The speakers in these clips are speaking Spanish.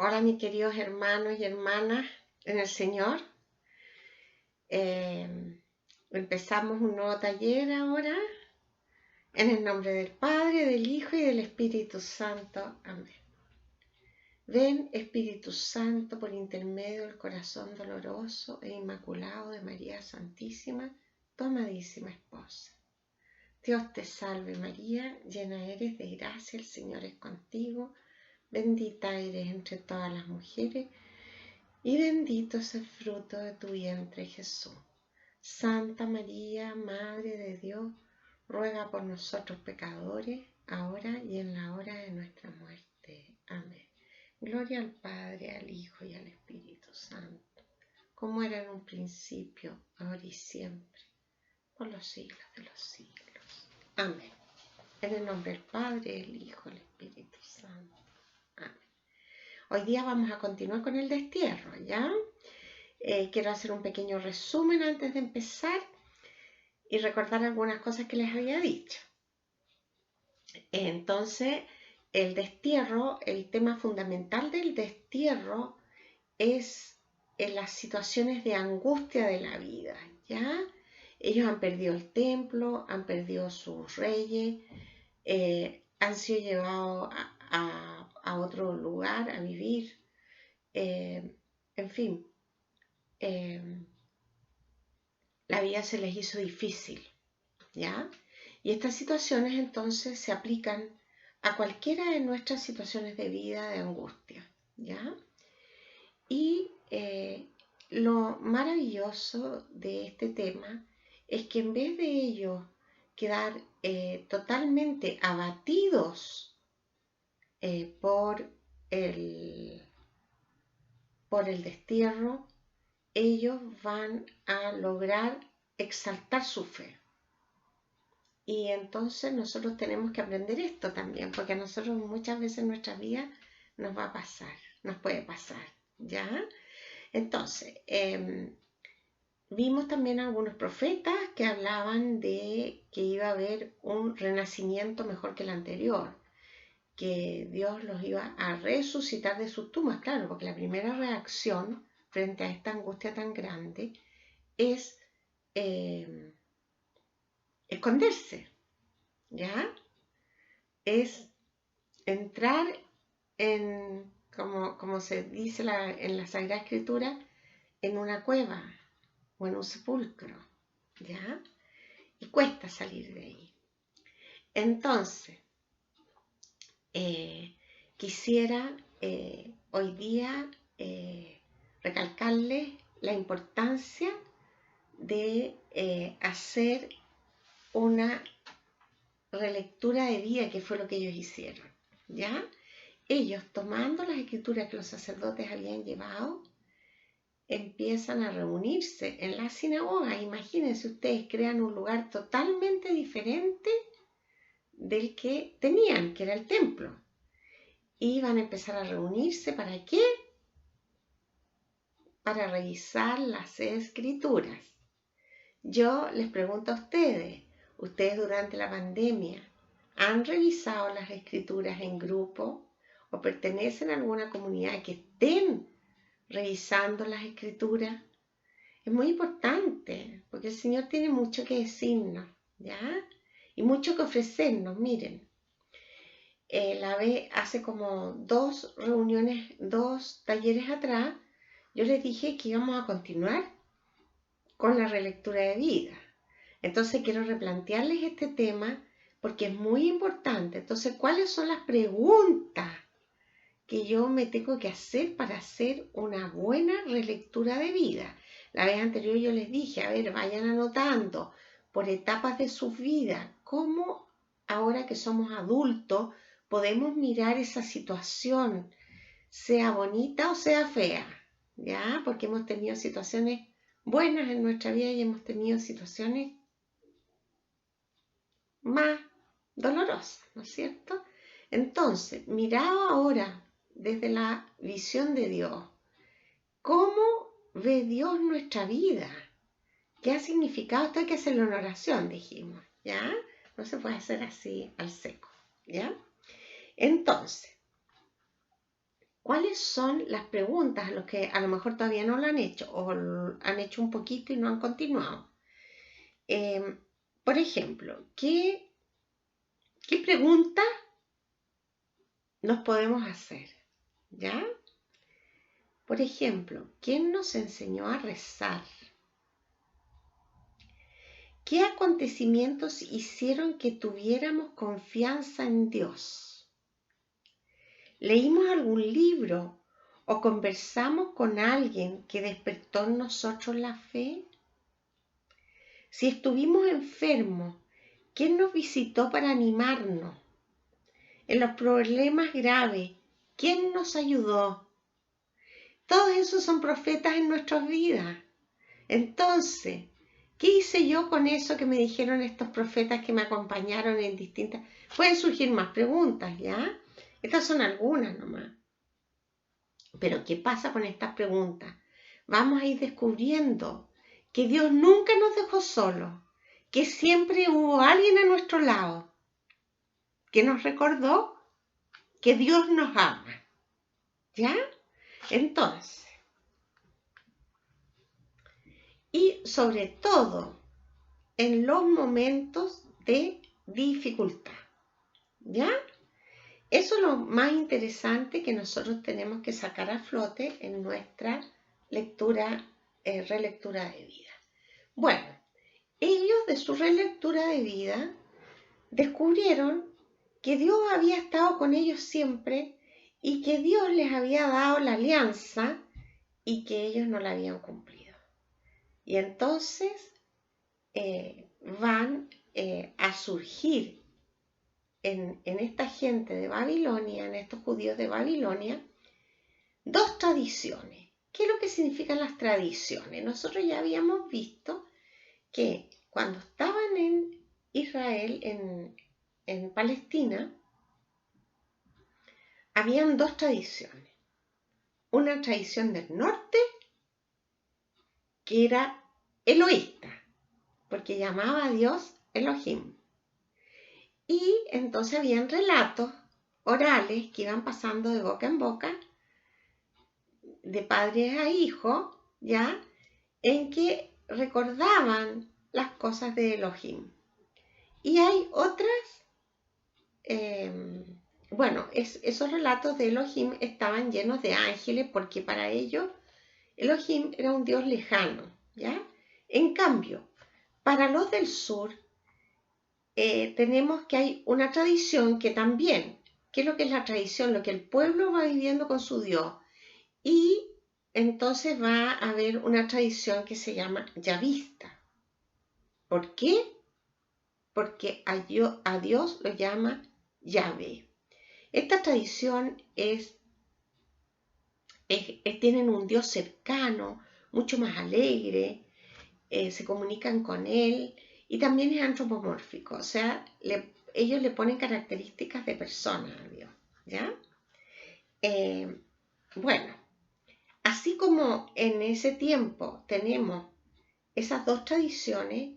Hola mis queridos hermanos y hermanas en el Señor. Empezamos un nuevo taller ahora en el nombre del Padre, del Hijo y del Espíritu Santo. Amén. Ven Espíritu Santo por intermedio del corazón doloroso e inmaculado de María Santísima, tu amadísima esposa. Dios te salve María, llena eres de gracia, el Señor es contigo. Bendita eres entre todas las mujeres, y bendito es el fruto de tu vientre, Jesús. Santa María, Madre de Dios, ruega por nosotros pecadores, ahora y en la hora de nuestra muerte. Amén. Gloria al Padre, al Hijo y al Espíritu Santo, como era en un principio, ahora y siempre, por los siglos de los siglos. Amén. En el nombre del Padre, el Hijo y el Espíritu Santo. Amén. Hoy día vamos a continuar con el destierro, ¿ya? Quiero hacer un pequeño resumen antes de empezar y recordar algunas cosas que les había dicho. Entonces, el destierro, el tema fundamental del destierro es en las situaciones de angustia de la vida, ¿ya? Ellos han perdido el templo, han perdido sus reyes, han sido llevados a otro lugar a vivir, en fin. La vida se les hizo difícil, ¿ya? Y estas situaciones entonces se aplican a cualquiera de nuestras situaciones de vida de angustia, ¿ya? Y lo maravilloso de este tema es que en vez de ellos quedar totalmente abatidos por el destierro, ellos van a lograr exaltar su fe. Y entonces nosotros tenemos que aprender esto también, porque a nosotros muchas veces en nuestra vida nos va a pasar, nos puede pasar, ¿ya? Entonces, vimos también algunos profetas que hablaban de que iba a haber un renacimiento mejor que el anterior, que Dios los iba a resucitar de sus tumbas, claro, porque la primera reacción frente a esta angustia tan grande es esconderse, ¿ya? Es entrar en, como se dice en la Sagrada Escritura, en una cueva o en un sepulcro, ¿ya? Y cuesta salir de ahí. Entonces, quisiera hoy día recalcarles la importancia de hacer una relectura de vida, que fue lo que ellos hicieron, ¿ya? Ellos, tomando las escrituras que los sacerdotes habían llevado, empiezan a reunirse en la sinagoga. Imagínense ustedes, crean un lugar totalmente diferente del que tenían, que era el templo. Y van a empezar a reunirse, ¿para qué? Para revisar las escrituras. Yo les pregunto a ustedes durante la pandemia, ¿han revisado las escrituras en grupo o pertenecen a alguna comunidad que estén revisando las escrituras? Es muy importante, porque el Señor tiene mucho que decirnos, ¿ya? Y mucho que ofrecernos. Miren, hace como 2 reuniones, 2 talleres atrás, yo les dije que íbamos a continuar con la relectura de vida. Entonces quiero replantearles este tema porque es muy importante. Entonces, ¿cuáles son las preguntas que yo me tengo que hacer para hacer una buena relectura de vida? La vez anterior yo les dije, a ver, vayan anotando por etapas de sus vidas, cómo ahora que somos adultos podemos mirar esa situación, sea bonita o sea fea, ¿ya? Porque hemos tenido situaciones buenas en nuestra vida y hemos tenido situaciones más dolorosas, ¿no es cierto? Entonces, mirado ahora desde la visión de Dios, ¿cómo ve Dios nuestra vida? ¿Qué ha significado? Esto hay que hacerlo en oración, dijimos, ¿ya? No se puede hacer así al seco, ¿ya? Entonces, cuáles son las preguntas a los que a lo mejor todavía no lo han hecho o han hecho un poquito y no han continuado. Por ejemplo, ¿qué preguntas nos podemos hacer? ¿Ya? Por ejemplo, ¿quién nos enseñó a rezar? ¿Qué acontecimientos hicieron que tuviéramos confianza en Dios? ¿Leímos algún libro o conversamos con alguien que despertó en nosotros la fe? Si estuvimos enfermos, ¿quién nos visitó para animarnos? En los problemas graves, ¿quién nos ayudó? Todos esos son profetas en nuestras vidas. Entonces, ¿qué hice yo con eso que me dijeron estos profetas que me acompañaron en distintas? Pueden surgir más preguntas, ¿ya? Estas son algunas nomás. Pero ¿qué pasa con estas preguntas? Vamos a ir descubriendo que Dios nunca nos dejó solos, que siempre hubo alguien a nuestro lado que nos recordó que Dios nos ama. ¿Ya? Entonces, y sobre todo en los momentos de dificultad. ¿Ya? Eso es lo más interesante que nosotros tenemos que sacar a flote en nuestra lectura, relectura de vida. Bueno, ellos de su relectura de vida descubrieron que Dios había estado con ellos siempre y que Dios les había dado la alianza y que ellos no la habían cumplido. Y entonces van a surgir en esta gente de Babilonia, en estos judíos de Babilonia, dos tradiciones. ¿Qué es lo que significan las tradiciones? Nosotros ya habíamos visto que cuando estaban en Israel, en Palestina, habían dos tradiciones. Una tradición del norte, que era eloísta, porque llamaba a Dios Elohim. Y entonces habían relatos orales que iban pasando de boca en boca, de padres a hijos, ¿ya? En que recordaban las cosas de Elohim. Y hay otras, esos relatos de Elohim estaban llenos de ángeles porque para ellos Elohim era un Dios lejano, ¿ya? En cambio, para los del sur, tenemos que hay una tradición que también, ¿qué es lo que es la tradición? Lo que el pueblo va viviendo con su Dios. Y entonces va a haber una tradición que se llama yavista. ¿Por qué? Porque a Dios lo llama Yahvé. Esta tradición tienen un Dios cercano, mucho más alegre, se comunican con Él y también es antropomórfico, o sea, ellos le ponen características de persona a Dios, ¿ya? Bueno, así como en ese tiempo tenemos esas dos tradiciones,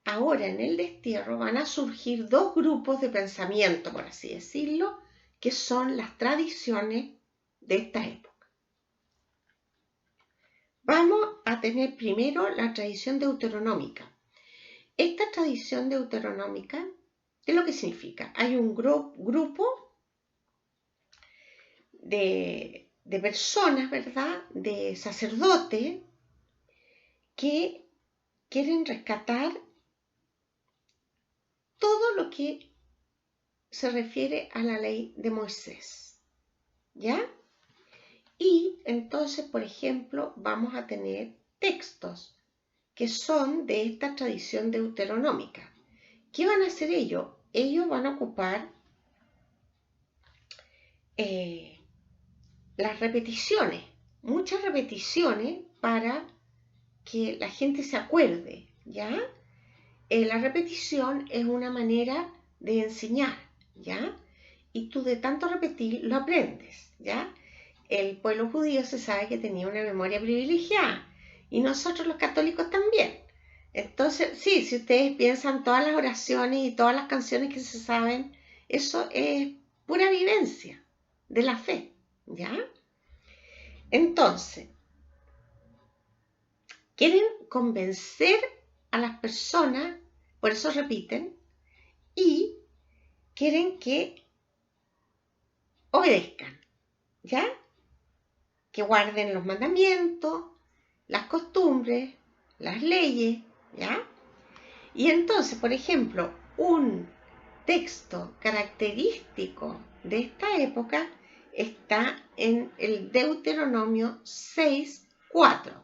ahora en el destierro van a surgir dos grupos de pensamiento, por así decirlo, que son las tradiciones de esta época. Vamos a tener primero la tradición deuteronómica. Esta tradición deuteronómica, ¿qué es lo que significa? Hay un grupo de personas, ¿verdad? De sacerdotes que quieren rescatar todo lo que se refiere a la ley de Moisés, ¿ya? Y entonces, por ejemplo, vamos a tener textos que son de esta tradición deuteronómica. ¿Qué van a hacer ellos? Ellos van a ocupar las repeticiones, muchas repeticiones para que la gente se acuerde, ¿ya? La repetición es una manera de enseñar, ¿ya? Y tú de tanto repetir lo aprendes, ¿ya? El pueblo judío se sabe que tenía una memoria privilegiada y nosotros los católicos también. Entonces, sí, si ustedes piensan todas las oraciones y todas las canciones que se saben, eso es pura vivencia de la fe, ¿ya? Entonces, quieren convencer a las personas, por eso repiten, y quieren que obedezcan, ¿ya? Que guarden los mandamientos, las costumbres, las leyes, ¿ya? Y entonces, por ejemplo, un texto característico de esta época está en el Deuteronomio 6:4.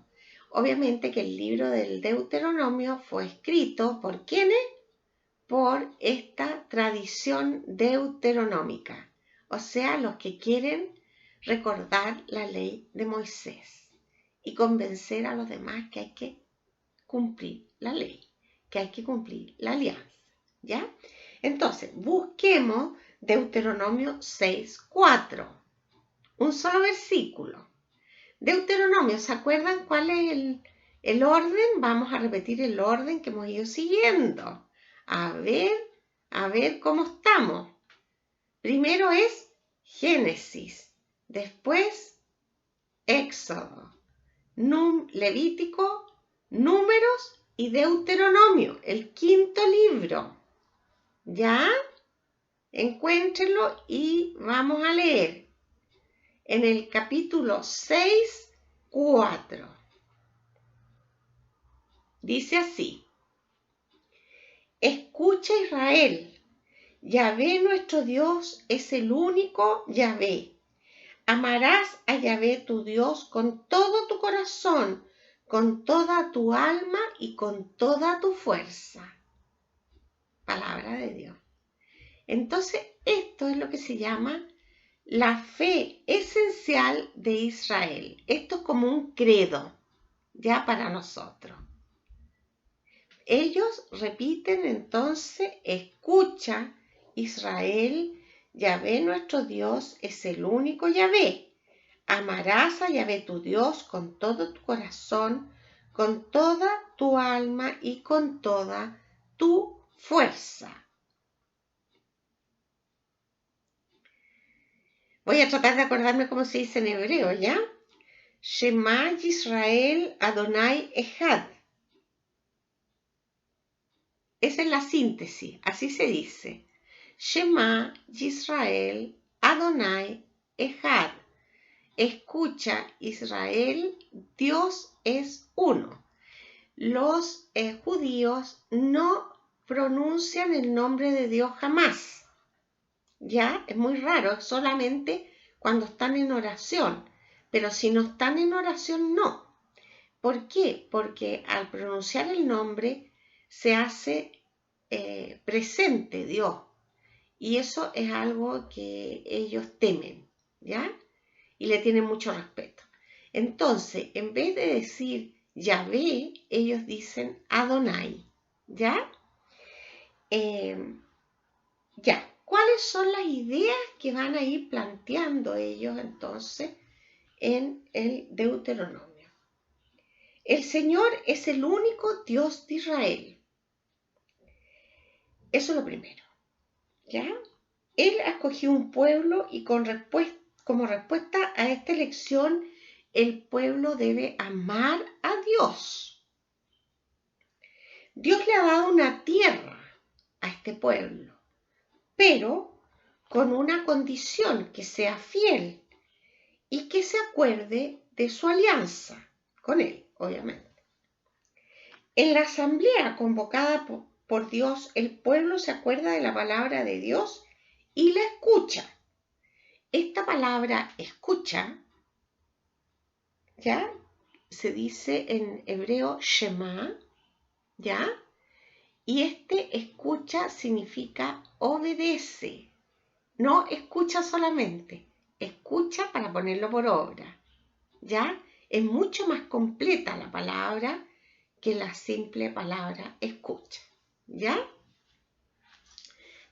Obviamente que el libro del Deuteronomio fue escrito ¿por quiénes? Por esta tradición deuteronómica, o sea, los que quieren recordar la ley de Moisés y convencer a los demás que hay que cumplir la ley, que hay que cumplir la alianza, ¿ya? Entonces, busquemos Deuteronomio 6:4, un solo versículo. Deuteronomio, ¿se acuerdan cuál es el orden? Vamos a repetir el orden que hemos ido siguiendo. A ver cómo estamos. Primero es Génesis, después Éxodo, Levítico, Números y Deuteronomio, el quinto libro. ¿Ya? Encuéntrenlo y vamos a leer. En el capítulo 6:4. Dice así: escucha Israel, Yahvé nuestro Dios es el único Yahvé. Amarás a Yahvé tu Dios con todo tu corazón, con toda tu alma y con toda tu fuerza. Palabra de Dios. Entonces, esto es lo que se llama la fe esencial de Israel. Esto es como un credo, ya para nosotros. Ellos repiten entonces: escucha Israel, Yahvé nuestro Dios es el único Yahvé. Amarás a Yahvé tu Dios con todo tu corazón, con toda tu alma y con toda tu fuerza. Voy a tratar de acordarme cómo se dice en hebreo, ¿ya? Shema Yisrael Adonai Echad. Esa es la síntesis, así se dice. Shema Yisrael Adonai Echad. Escucha Israel, Dios es uno. Los judíos no pronuncian el nombre de Dios jamás. Ya, es muy raro, solamente cuando están en oración. Pero si no están en oración, no. ¿Por qué? Porque al pronunciar el nombre se hace presente Dios. Y eso es algo que ellos temen, ¿ya? Y le tienen mucho respeto. Entonces, en vez de decir Yahvé, ellos dicen Adonai, ¿ya? Ya, ¿cuáles son las ideas que van a ir planteando ellos entonces en el Deuteronomio? El Señor es el único Dios de Israel. Eso es lo primero, ¿ya? Él escogió un pueblo y como respuesta a esta elección, el pueblo debe amar a Dios. Dios le ha dado una tierra a este pueblo, pero con una condición: que sea fiel y que se acuerde de su alianza con él, obviamente. En la asamblea convocada por Dios, el pueblo se acuerda de la palabra de Dios y la escucha. Esta palabra escucha, ¿ya? Se dice en hebreo Shema, ¿ya? Y escucha significa obedece. No escucha solamente, escucha para ponerlo por obra, ¿ya? Es mucho más completa la palabra que la simple palabra escucha, ¿ya?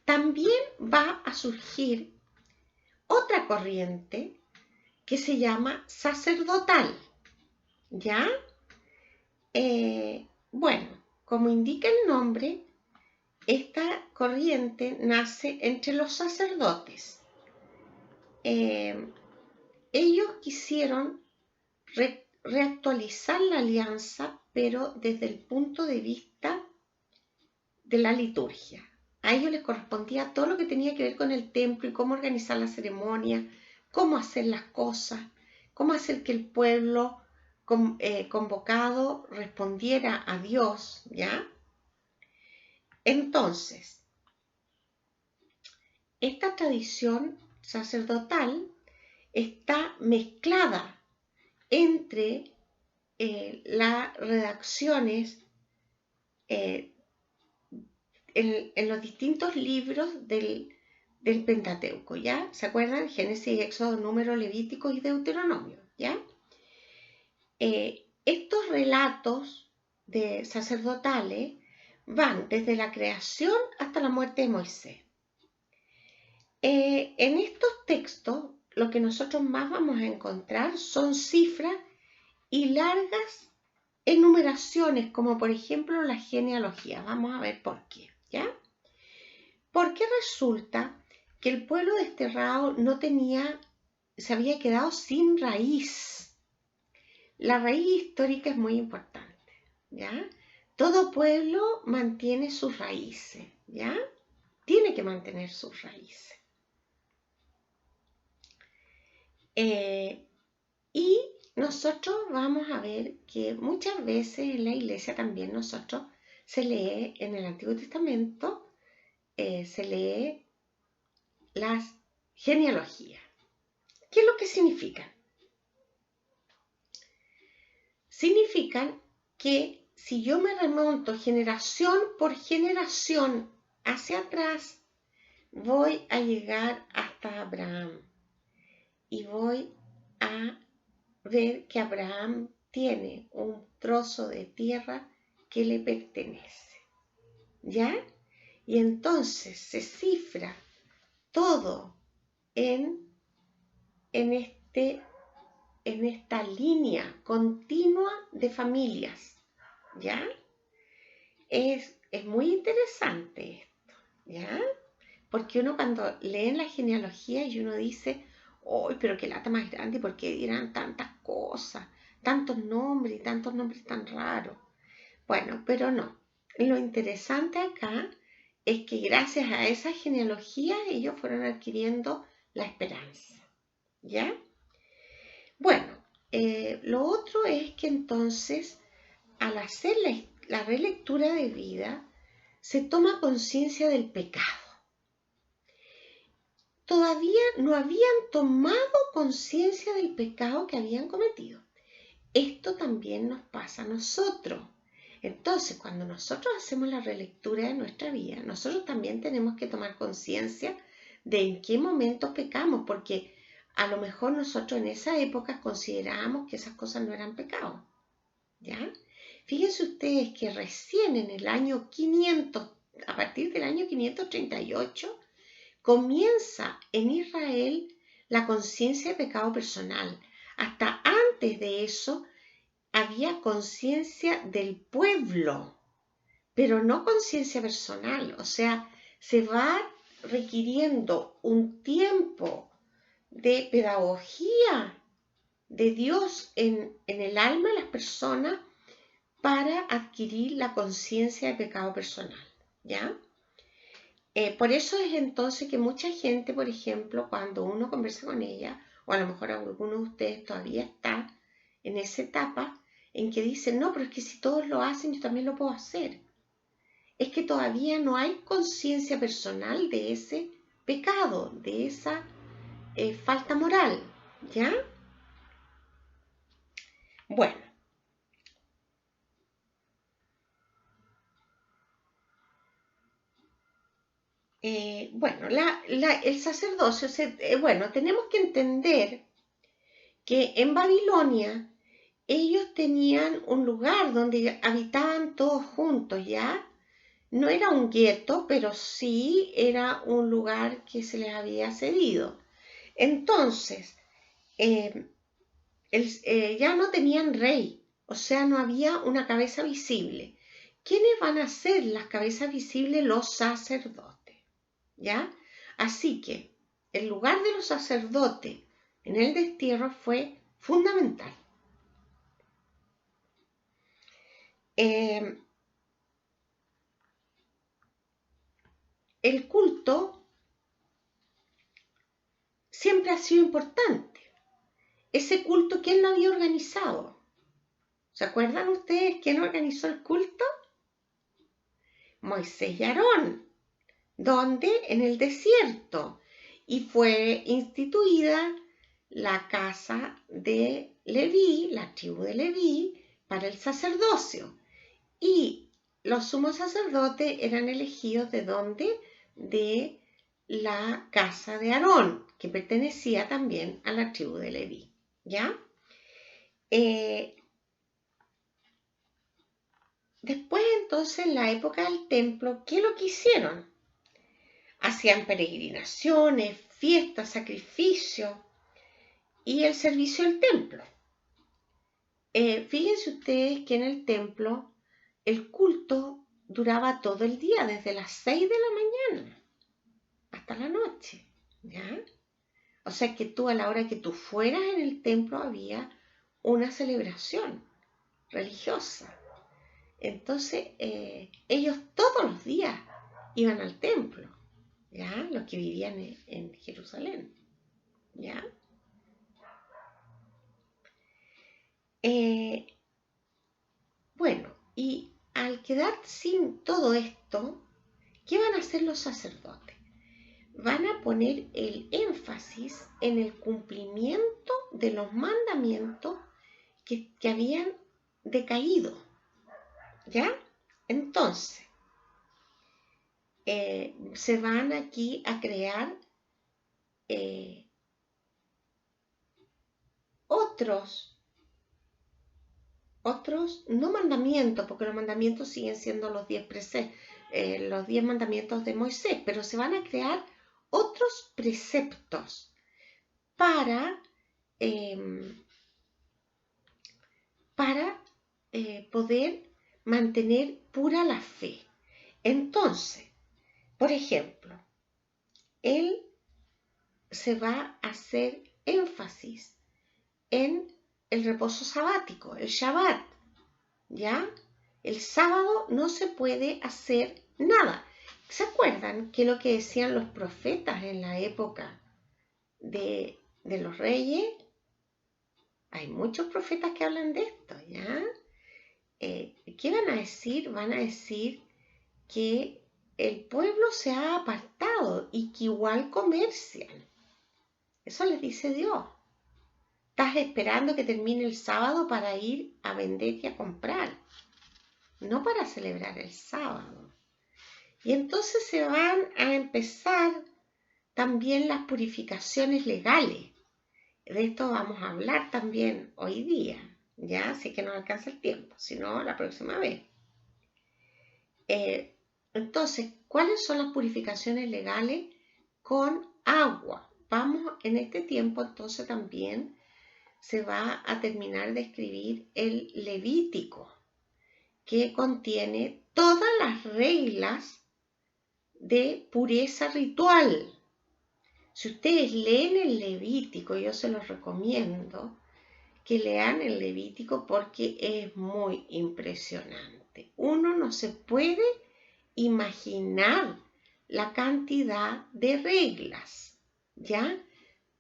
También va a surgir otra corriente que se llama sacerdotal, ¿ya? Bueno, como indica el nombre, esta corriente nace entre los sacerdotes. Ellos quisieron reactualizar la alianza, pero desde el punto de vista de la liturgia. A ellos les correspondía todo lo que tenía que ver con el templo y cómo organizar la ceremonia, cómo hacer las cosas, cómo hacer que el pueblo convocado respondiera a Dios, ¿ya? Entonces, esta tradición sacerdotal está mezclada entre las redacciones en los distintos libros del Pentateuco, ¿ya? ¿Se acuerdan? Génesis, Éxodo, Número, Levítico y Deuteronomio, ¿ya? Estos relatos sacerdotales van desde la creación hasta la muerte de Moisés. En estos textos, lo que nosotros más vamos a encontrar son cifras y largas enumeraciones, como por ejemplo la genealogía. Vamos a ver por qué, ¿ya? Porque resulta que el pueblo desterrado se había quedado sin raíz. La raíz histórica es muy importante, ¿ya? Todo pueblo mantiene sus raíces, ¿ya? Tiene que mantener sus raíces. Y nosotros vamos a ver que muchas veces en la iglesia también nosotros se lee en el Antiguo Testamento, se lee las genealogías. ¿Qué es lo que significan? Significan que si yo me remonto generación por generación hacia atrás, voy a llegar hasta Abraham y voy a ver que Abraham tiene un trozo de tierra que le pertenece, ¿ya? Y entonces se cifra todo en esta línea continua de familias, ¿ya? Es muy interesante esto, ¿ya? Porque uno cuando lee la genealogía y uno dice, ¡ay, pero qué lata más grande! ¿Por qué dirán tantas cosas? Tantos nombres y tantos nombres tan raros. Bueno, pero no. Lo interesante acá es que gracias a esa genealogía ellos fueron adquiriendo la esperanza, ¿ya? Bueno, lo otro es que entonces, al hacer la relectura de vida, se toma conciencia del pecado. Todavía no habían tomado conciencia del pecado que habían cometido. Esto también nos pasa a nosotros. Entonces, cuando nosotros hacemos la relectura de nuestra vida, nosotros también tenemos que tomar conciencia de en qué momentos pecamos, porque a lo mejor nosotros en esa época considerábamos que esas cosas no eran pecado, ¿ya? Fíjense ustedes que recién en el año 500, a partir del año 538, comienza en Israel la conciencia de pecado personal. Hasta antes de eso había conciencia del pueblo, pero no conciencia personal. O sea, se va requiriendo un tiempo de pedagogía de Dios en el alma de las personas para adquirir la conciencia de pecado personal, ¿ya? Por eso es entonces que mucha gente, por ejemplo, cuando uno conversa con ella, o a lo mejor alguno de ustedes todavía está en esa etapa, en que dicen, no, pero es que si todos lo hacen, yo también lo puedo hacer. Es que todavía no hay conciencia personal de ese pecado, de esa falta moral, ¿ya? Bueno. Bueno, el sacerdocio, bueno, tenemos que entender que en Babilonia ellos tenían un lugar donde habitaban todos juntos, ¿ya? No era un gueto, pero sí era un lugar que se les había cedido. Entonces, ya no tenían rey, o sea, no había una cabeza visible. ¿Quiénes van a ser las cabezas visibles? Los sacerdotes, ¿ya? Así que el lugar de los sacerdotes en el destierro fue fundamental, el culto siempre ha sido importante. Ese culto, ¿quién lo había organizado? ¿Se acuerdan ustedes quién organizó el culto? Moisés y Aarón. ¿Dónde? En el desierto. Y fue instituida la casa de Leví, la tribu de Leví, para el sacerdocio. Y los sumos sacerdotes eran elegidos ¿de dónde? De la casa de Aarón, que pertenecía también a la tribu de Leví. ¿Ya? Después entonces, en la época del templo, ¿qué es lo que hicieron? Hacían peregrinaciones, fiestas, sacrificios y el servicio del templo. Fíjense ustedes que en el templo el culto duraba todo el día, desde las 6 de la mañana hasta la noche, ¿ya? O sea que tú, a la hora que tú fueras en el templo, había una celebración religiosa. Entonces, ellos todos los días iban al templo, ¿ya? Los que vivían en Jerusalén, ¿ya? Bueno, y al quedar sin todo esto, ¿qué van a hacer los sacerdotes? Van a poner el énfasis en el cumplimiento de los mandamientos que habían decaído, ¿ya? Entonces, se van aquí a crear otros, no mandamientos, porque los mandamientos siguen siendo los 10 los 10 mandamientos de Moisés, pero se van a crear otros preceptos para poder mantener pura la fe. Entonces, por ejemplo, él se va a hacer énfasis en el reposo sabático, el Shabbat, ¿ya? El sábado no se puede hacer nada. ¿Se acuerdan que lo que decían los profetas en la época de los reyes? Hay muchos profetas que hablan de esto, ¿ya? ¿Qué van a decir? Van a decir que el pueblo se ha apartado y que igual comercian. Eso les dice Dios. Estás esperando que termine el sábado para ir a vender y a comprar, no para celebrar el sábado. Y entonces se van a empezar también las purificaciones legales. De esto vamos a hablar también hoy día, ya, así que no alcanza el tiempo, sino la próxima vez. Entonces, ¿cuáles son las purificaciones legales? Con agua. Vamos en este tiempo entonces también se va a terminar de escribir el Levítico, que contiene todas las reglas de pureza ritual. Si ustedes leen el Levítico, yo se los recomiendo que lean el Levítico porque es muy impresionante. Uno no se puede imaginar la cantidad de reglas, ¿ya?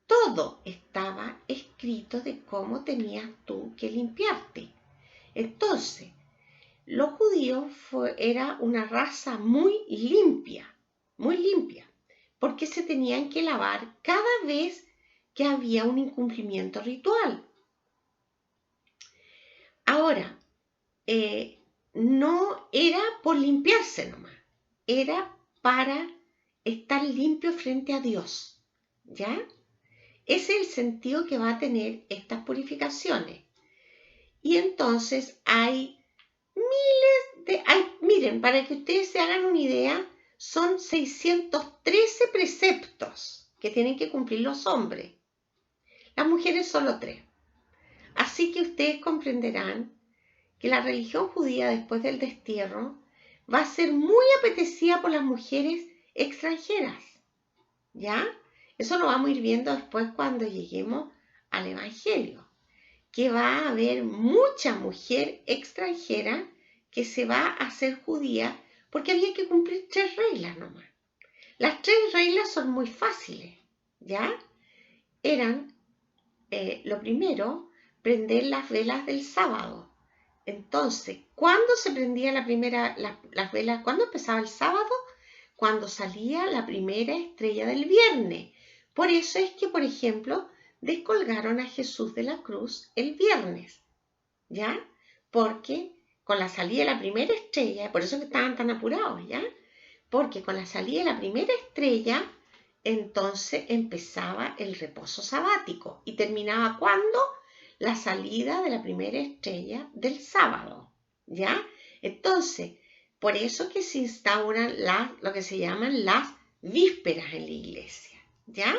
Todo estaba escrito de cómo tenías tú que limpiarte. Entonces, los judíos era una raza muy limpia, porque se tenían que lavar cada vez que había un incumplimiento ritual. Ahora, no era por limpiarse nomás, era para estar limpio frente a Dios, ¿ya? Ese es el sentido que va a tener estas purificaciones. Y entonces hay miren, para que ustedes se hagan una idea, son 613 preceptos que tienen que cumplir los hombres. Las mujeres solo 3. Así que ustedes comprenderán que la religión judía después del destierro va a ser muy apetecida por las mujeres extranjeras, ¿ya? Eso lo vamos a ir viendo después cuando lleguemos al Evangelio, que va a haber mucha mujer extranjera que se va a ser judía porque había que cumplir 3 reglas nomás. Las 3 reglas son muy fáciles, ¿ya? Eran, lo primero, prender las velas del sábado. Entonces, ¿cuándo se prendía las velas? ¿Cuándo empezaba el sábado? Cuando salía la primera estrella del viernes. Por eso es que, por ejemplo, descolgaron a Jesús de la cruz el viernes, ¿ya? Porque con la salida de la primera estrella, por eso que estaban tan apurados, ¿ya? Porque con la salida de la primera estrella, entonces empezaba el reposo sabático. ¿Y terminaba cuándo? La salida de la primera estrella del sábado, ¿ya? Entonces, por eso que se instauran lo que se llaman las vísperas en la iglesia, ¿ya?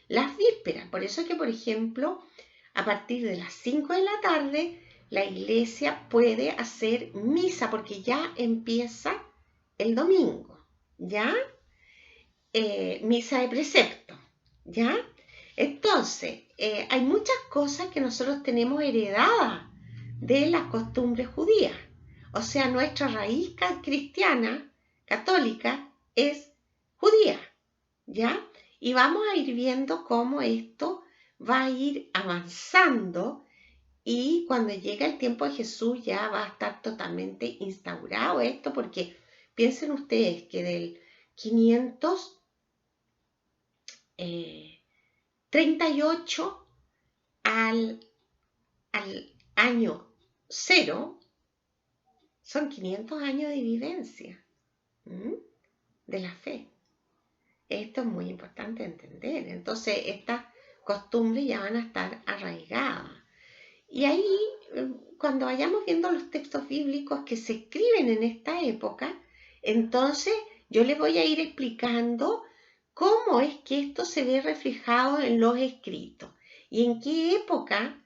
Las vísperas, por eso que, por ejemplo, a partir de las 5 de la tarde, la iglesia puede hacer misa porque ya empieza el domingo, ¿ya? Misa de precepto, ¿ya? Entonces, hay muchas cosas que nosotros tenemos heredadas de las costumbres judías. O sea, nuestra raíz cristiana, católica, es judía, ¿ya? Y vamos a ir viendo cómo esto va a ir avanzando y cuando llega el tiempo de Jesús ya va a estar totalmente instaurado esto, porque piensen ustedes que del 538 al año 0 son 500 años de vivencia de la fe. Esto es muy importante entender. Entonces, estas costumbres ya van a estar arraigadas. Y ahí, cuando vayamos viendo los textos bíblicos que se escriben en esta época, entonces yo les voy a ir explicando cómo es que esto se ve reflejado en los escritos y en qué época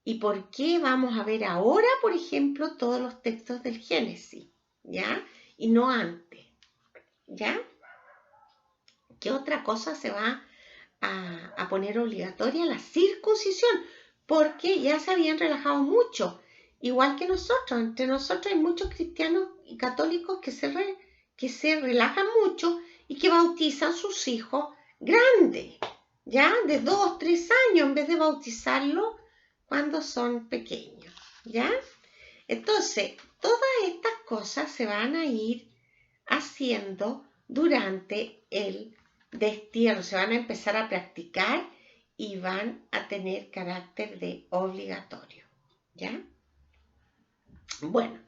y por qué vamos a ver ahora, por ejemplo, todos los textos del Génesis, ¿ya? Y no antes, ¿ya? ¿Qué otra cosa se va a poner obligatoria? La circuncisión, porque ya se habían relajado mucho, igual que nosotros. Entre nosotros hay muchos cristianos y católicos que se relajan mucho y que bautizan sus hijos grandes, ya de 2, 3 años, en vez de bautizarlos cuando son pequeños, ¿ya? Entonces, todas estas cosas se van a ir haciendo durante el destierro, se van a empezar a practicar y van a tener carácter de obligatorio, ¿ya? Bueno,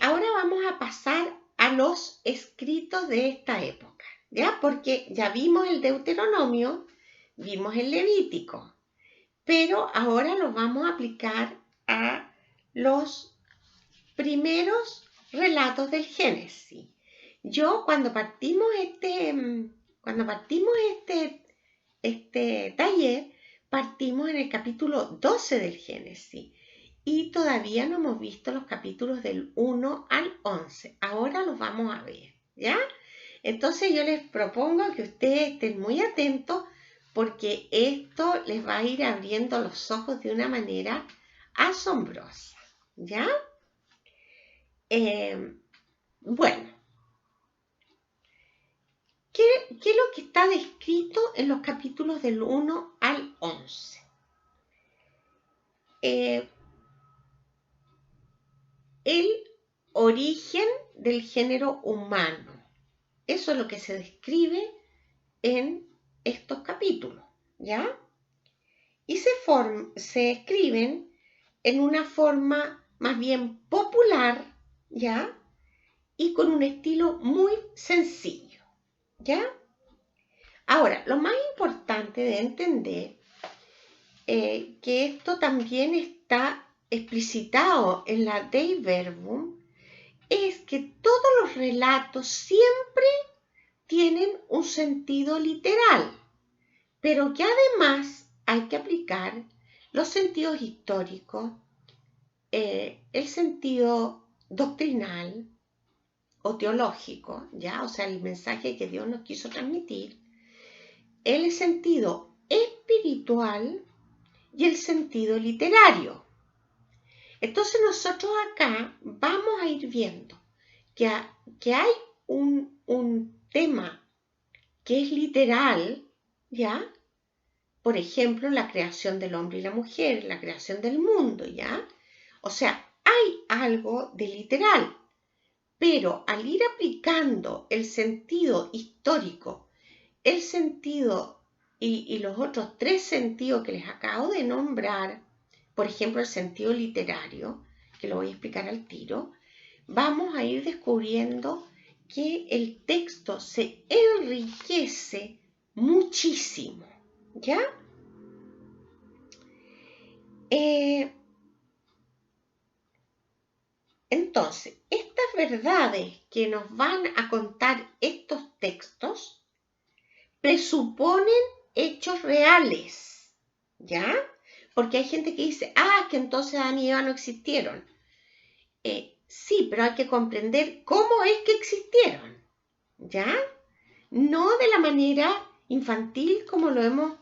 ahora vamos a pasar a los escritos de esta época, ¿ya? Porque ya vimos el Deuteronomio, vimos el Levítico, pero ahora lo vamos a aplicar a los primeros relatos del Génesis. Yo cuando partimos este taller, partimos en el capítulo 12 del Génesis y todavía no hemos visto los capítulos del 1 al 11. Ahora los vamos a ver, ¿ya? Entonces yo les propongo que ustedes estén muy atentos porque esto les va a ir abriendo los ojos de una manera asombrosa, ¿ya? Bueno, ¿qué es lo que está descrito en los capítulos del 1 al 11? El origen del género humano. Eso es lo que se describe en estos capítulos, ¿ya? Y se escriben en una forma más bien popular, ¿ya? Y con un estilo muy sencillo, ¿ya? Ahora, lo más importante de entender que esto también está explicitado en la Dei Verbum es que todos los relatos siempre tienen un sentido literal, pero que además hay que aplicar los sentidos históricos, el sentido doctrinal o teológico, ¿ya? O sea, el mensaje que Dios nos quiso transmitir, el sentido espiritual y el sentido literario. Entonces nosotros acá vamos a ir viendo que hay un tema que es literal, ¿ya? Por ejemplo, la creación del hombre y la mujer, la creación del mundo, ¿ya? O sea, hay algo de literal, pero al ir aplicando el sentido histórico, el sentido y los otros tres sentidos que les acabo de nombrar, por ejemplo, el sentido literario, que lo voy a explicar al tiro, vamos a ir descubriendo que el texto se enriquece muchísimo, ¿ya? Entonces, estas verdades que nos van a contar estos textos presuponen hechos reales, ¿ya? Porque hay gente que dice, que entonces Adán y Eva no existieron. Sí, pero hay que comprender cómo es que existieron, ¿ya? No de la manera infantil como lo hemos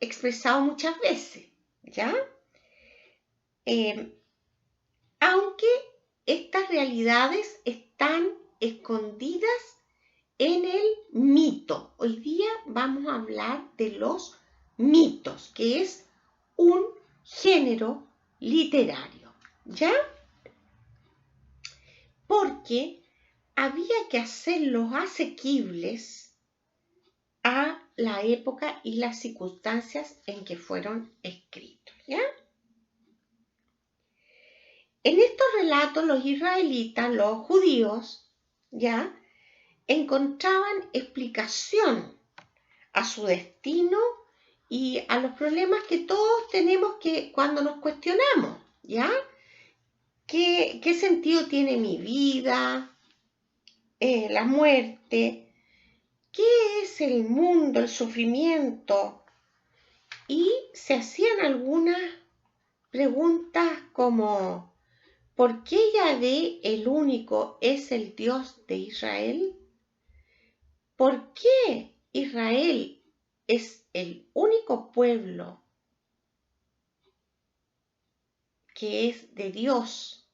expresado muchas veces, ¿ya? Aunque estas realidades están escondidas en el mito. Hoy día vamos a hablar de los mitos, que es un género literario, ¿ya? Porque había que hacerlos asequibles a la época y las circunstancias en que fueron escritos, ¿ya? En estos relatos los israelitas, los judíos, ¿ya? Encontraban explicación a su destino y a los problemas que todos tenemos que cuando nos cuestionamos, ¿ya? ¿Qué sentido tiene mi vida? La muerte. ¿Qué es el mundo, el sufrimiento? Y se hacían algunas preguntas como ¿por qué Yahvé el único es el Dios de Israel? ¿Por qué Israel es el único pueblo que es de Dios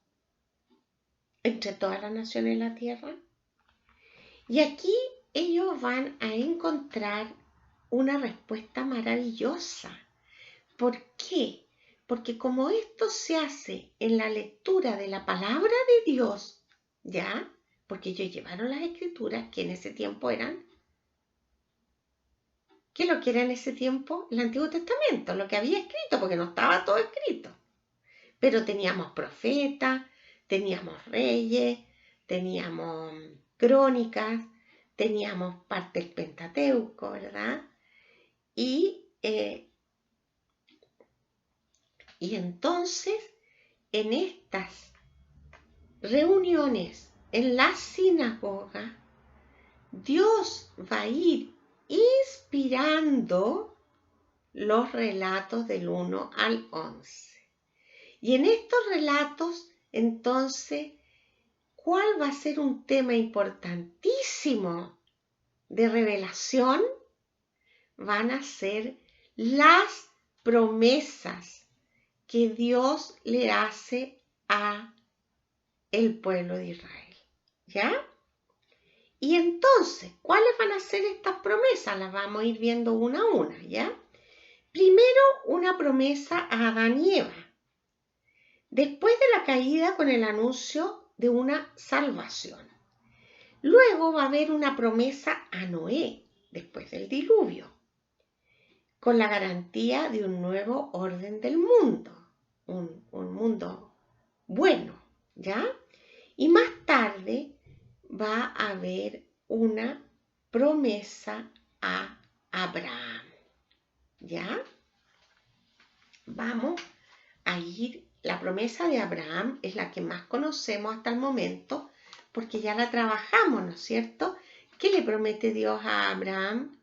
entre todas las naciones de la tierra? Y aquí ellos van a encontrar una respuesta maravillosa. ¿Por qué? Porque como esto se hace en la lectura de la palabra de Dios, ¿ya? Porque ellos llevaron las escrituras que en ese tiempo eran, ¿qué es lo que era en ese tiempo? El Antiguo Testamento, lo que había escrito, porque no estaba todo escrito. Pero teníamos profetas, teníamos reyes, teníamos crónicas, teníamos parte del Pentateuco, ¿verdad? Y entonces, en estas reuniones en la sinagoga, Dios va a ir inspirando los relatos del 1 al 11. Y en estos relatos, entonces, ¿cuál va a ser un tema importantísimo de revelación? Van a ser las promesas que Dios le hace a el pueblo de Israel, ¿ya? Y entonces, ¿cuáles van a ser estas promesas? Las vamos a ir viendo una a una, ¿ya? Primero, una promesa a Adán y Eva. Después de la caída con el anuncio de una salvación. Luego va a haber una promesa a Noé, después del diluvio, con la garantía de un nuevo orden del mundo, un mundo bueno, ¿ya? Y más tarde va a haber una promesa a Abraham, ¿ya? Vamos a ir, la promesa de Abraham es la que más conocemos hasta el momento, porque ya la trabajamos, ¿no es cierto? ¿Qué le promete Dios a Abraham?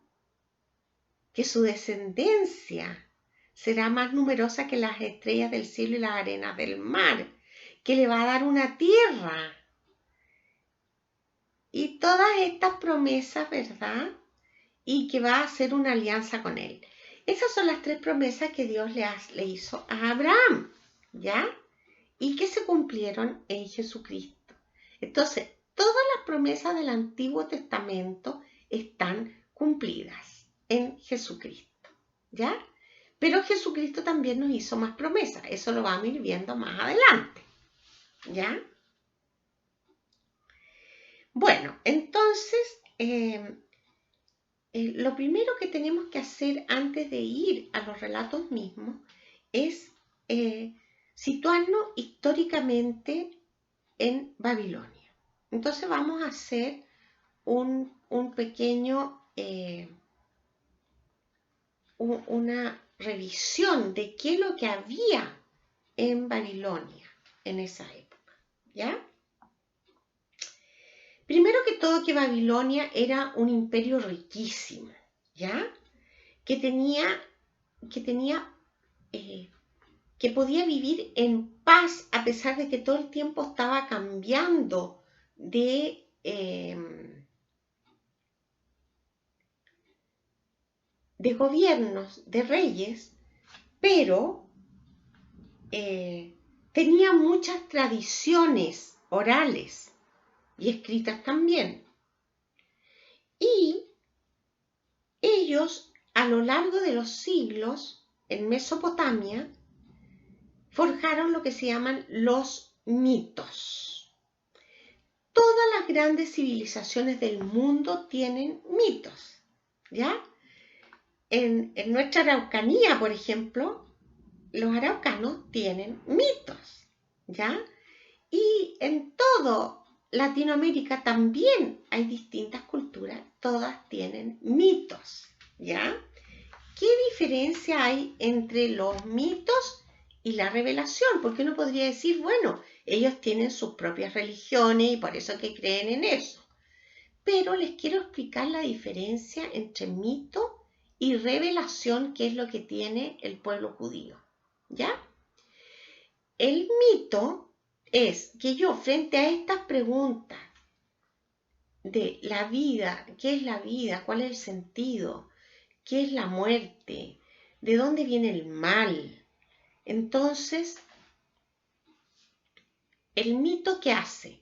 Que su descendencia será más numerosa que las estrellas del cielo y las arenas del mar, que le va a dar una tierra. Y todas estas promesas, ¿verdad? Y que va a hacer una alianza con él. Esas son las tres promesas que Dios le hizo a Abraham. ¿ya? Y que se cumplieron en Jesucristo. Entonces, todas las promesas del Antiguo Testamento están cumplidas en Jesucristo, ¿ya? Pero Jesucristo también nos hizo más promesas. Eso lo vamos a ir viendo más adelante, ¿ya? Bueno, entonces, lo primero que tenemos que hacer antes de ir a los relatos mismos es situarnos históricamente en Babilonia. Entonces vamos a hacer un pequeño, una revisión de qué es lo que había en Babilonia en esa época, ¿ya? Primero que todo, que Babilonia era un imperio riquísimo, ¿ya? Que podía vivir en paz a pesar de que todo el tiempo estaba cambiando de gobiernos, de reyes, pero tenía muchas tradiciones orales y escritas también. Y ellos, a lo largo de los siglos, en Mesopotamia, forjaron lo que se llaman los mitos. Todas las grandes civilizaciones del mundo tienen mitos, ¿ya? En nuestra Araucanía, por ejemplo, los araucanos tienen mitos, ¿ya? Y en todo Latinoamérica también hay distintas culturas, todas tienen mitos, ¿ya? ¿Qué diferencia hay entre los mitos y la revelación? Porque uno podría decir, bueno, ellos tienen sus propias religiones y por eso que creen en eso. Pero les quiero explicar la diferencia entre mito y revelación, que es lo que tiene el pueblo judío, ¿ya? El mito es que yo, frente a estas preguntas de la vida, ¿qué es la vida? ¿Cuál es el sentido? ¿Qué es la muerte? ¿De dónde viene el mal? Entonces, el mito, ¿qué hace?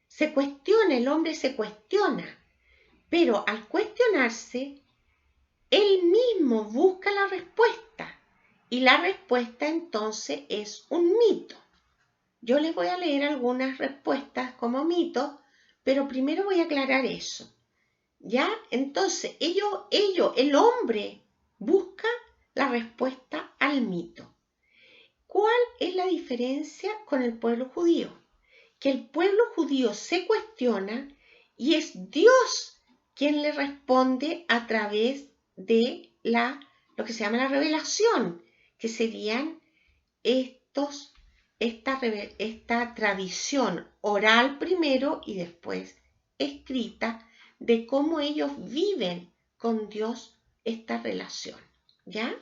Se cuestiona, el hombre se cuestiona, pero al cuestionarse, él mismo busca la respuesta y la respuesta entonces es un mito. Yo les voy a leer algunas respuestas como mitos, pero primero voy a aclarar eso, ¿ya? Entonces, el hombre busca la respuesta al mito. ¿Cuál es la diferencia con el pueblo judío? Que el pueblo judío se cuestiona y es Dios quien le responde a través de lo que se llama la revelación, que serían esta tradición oral primero y después escrita de cómo ellos viven con Dios esta relación, ¿ya?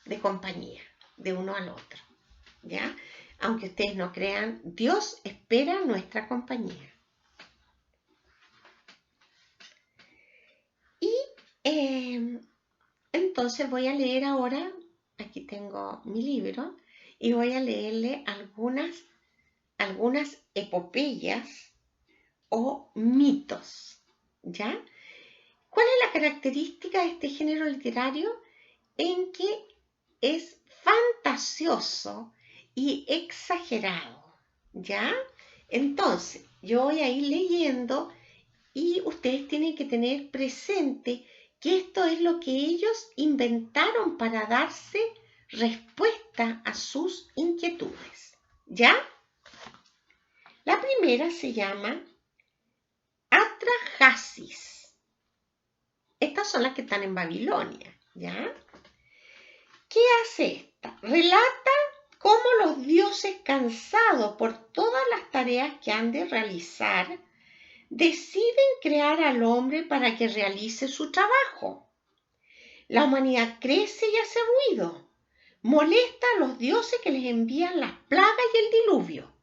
De compañía, de uno al otro, ¿ya? Aunque ustedes no crean, Dios espera nuestra compañía. Y entonces voy a leer ahora, aquí tengo mi libro, y voy a leerle algunas epopeyas o mitos, ¿ya? ¿Cuál es la característica de este género literario? En que es fantasioso y exagerado, ¿ya? Entonces, yo voy a ir leyendo y ustedes tienen que tener presente que esto es lo que ellos inventaron para darse respuesta a sus inquietudes, ¿ya? La primera se llama Atrahasis. Estas son las que están en Babilonia, ¿ya? ¿Qué hace esta? Relata cómo los dioses, cansados por todas las tareas que han de realizar, deciden crear al hombre para que realice su trabajo. La humanidad crece y hace ruido, molesta a los dioses que les envían las plagas y el diluvio.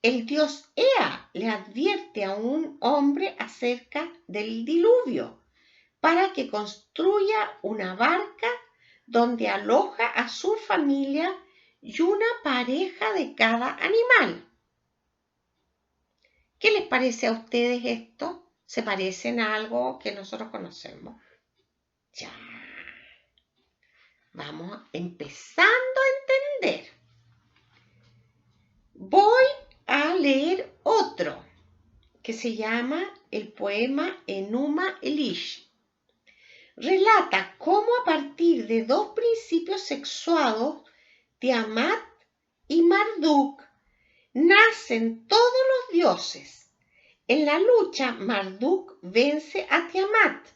El dios Ea le advierte a un hombre acerca del diluvio para que construya una barca donde aloja a su familia y una pareja de cada animal. ¿Qué les parece a ustedes esto? ¿Se parecen a algo que nosotros conocemos? Ya. Vamos empezando a entender. Voy a leer otro que se llama el poema Enuma Elish. Relata cómo a partir de dos principios sexuados, Tiamat y Marduk, nacen todos los dioses. En la lucha, Marduk vence a Tiamat,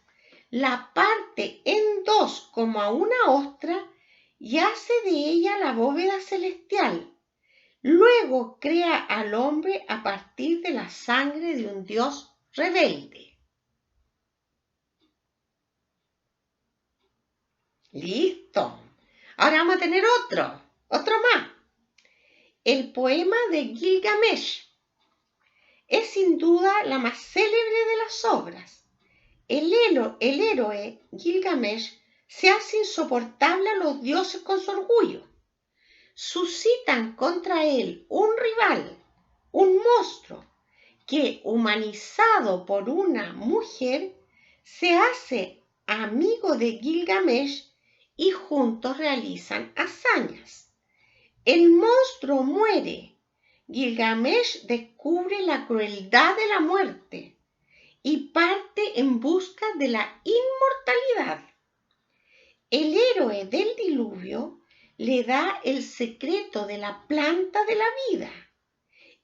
la parte en dos como a una ostra y hace de ella la bóveda celestial. Luego crea al hombre a partir de la sangre de un dios rebelde. Listo. Ahora vamos a tener otro más. El poema de Gilgamesh es sin duda la más célebre de las obras. El héroe Gilgamesh se hace insoportable a los dioses con su orgullo. Suscitan contra él un rival, un monstruo, que humanizado por una mujer se hace amigo de Gilgamesh y juntos realizan hazañas. El monstruo muere. Gilgamesh descubre la crueldad de la muerte y parte en busca de la inmortalidad. El héroe del diluvio le da el secreto de la planta de la vida.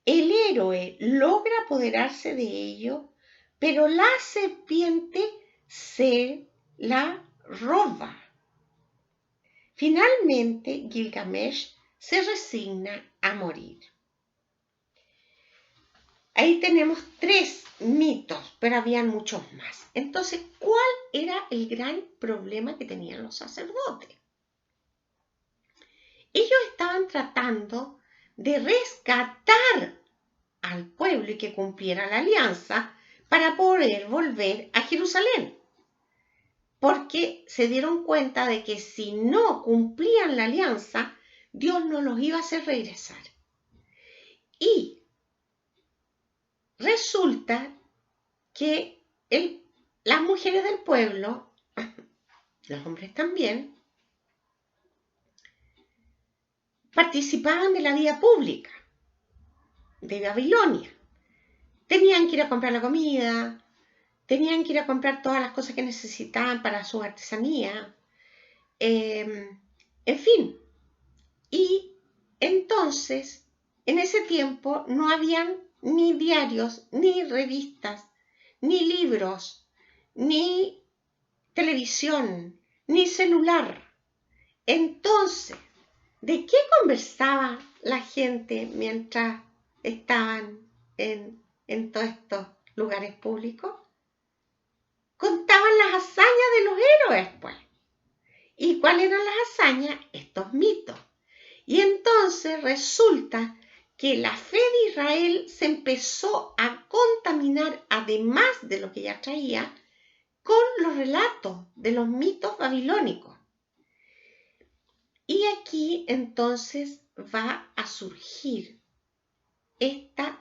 El héroe logra apoderarse de ello, pero la serpiente se la roba. Finalmente, Gilgamesh se resigna a morir. Ahí tenemos 3 mitos, pero habían muchos más. Entonces, ¿cuál era el gran problema que tenían los sacerdotes? Ellos estaban tratando de rescatar al pueblo y que cumpliera la alianza para poder volver a Jerusalén. Porque se dieron cuenta de que si no cumplían la alianza, Dios no los iba a hacer regresar. Y resulta que las mujeres del pueblo, los hombres también, participaban de la vida pública de Babilonia. Tenían que ir a comprar la comida, tenían que ir a comprar todas las cosas que necesitaban para su artesanía, en fin. Y entonces, en ese tiempo no habían ni diarios, ni revistas, ni libros, ni televisión, ni celular. Entonces, ¿de qué conversaba la gente mientras estaban en todos estos lugares públicos? Contaban las hazañas de los héroes, pues. ¿Y cuáles eran las hazañas? Estos mitos. Y entonces resulta que la fe de Israel se empezó a contaminar, además de lo que ya traía, con los relatos de los mitos babilónicos. Y aquí entonces va a surgir esta